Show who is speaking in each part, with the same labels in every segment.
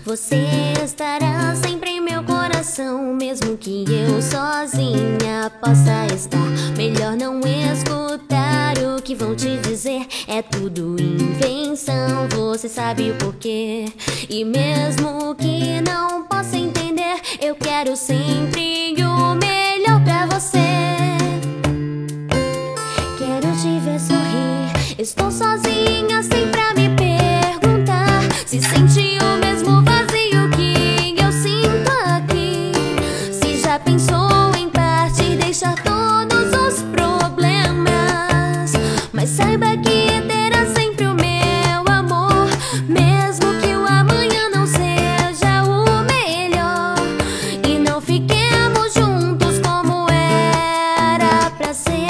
Speaker 1: Você estará sempre em meu coração, mesmo que eu sozinha possa estar. Melhor não escutar o que vão te dizer, é tudo invenção, você sabe o porquê. E mesmo que não possa entender, eu quero sempre o melhor pra você. Quero te ver sorrir, estou sozinha sem pra me perguntar se sente o mesmo vazio que eu sinto aqui. Se já pensou em partir, deixar todos os problemas, mas saiba que terá sempre o meu amor, mesmo que o amanhã não seja o melhor e não fiquemos juntos como era pra ser.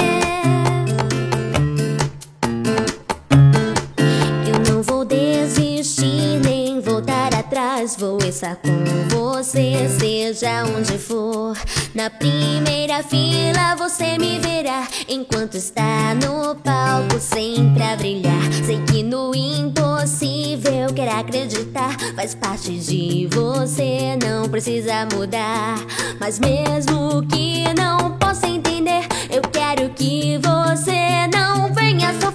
Speaker 1: Eu não vou desistir nem voltar atrás, vou estar com você, seja onde for. Na primeira fila você me verá, enquanto está no palco sempre a brilhar. Sei que no impossível quer acreditar, faz parte de você, não precisa mudar. Mas mesmo que não possa entender, eu quero que você não venha sofrer.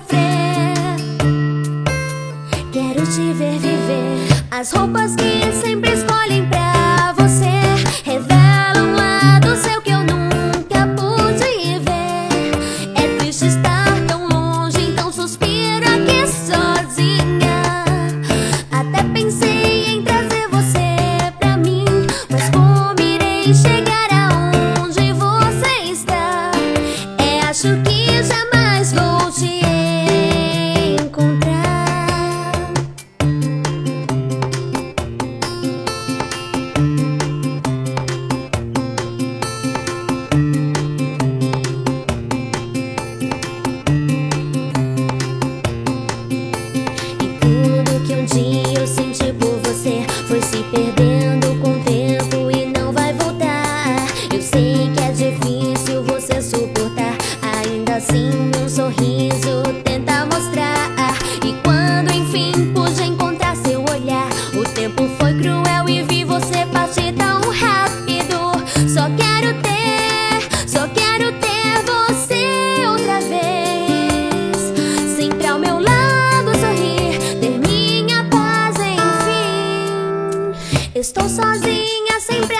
Speaker 1: Quero te ver viver, as roupas que sempre escolhem pra você revelam um lado seu que eu nunca pude ver. É triste estar tão longe, então suspiro aqui sozinha. Até pensei em trazer você pra mim, mas como irei chegar aonde você está? Acho que jamais vou te encontrar. Eu senti por você foi se perdendo com o tempo e não vai voltar. Eu sei que é difícil você suportar, ainda assim um sorriso tenta mostrar. E quando enfim pude encontrar seu olhar, o tempo foi cruel e vi você partir tão rápido. Só quero ter você outra vez, sempre ao meu lado sorrir, ter minha paz enfim. Estou sozinha sempre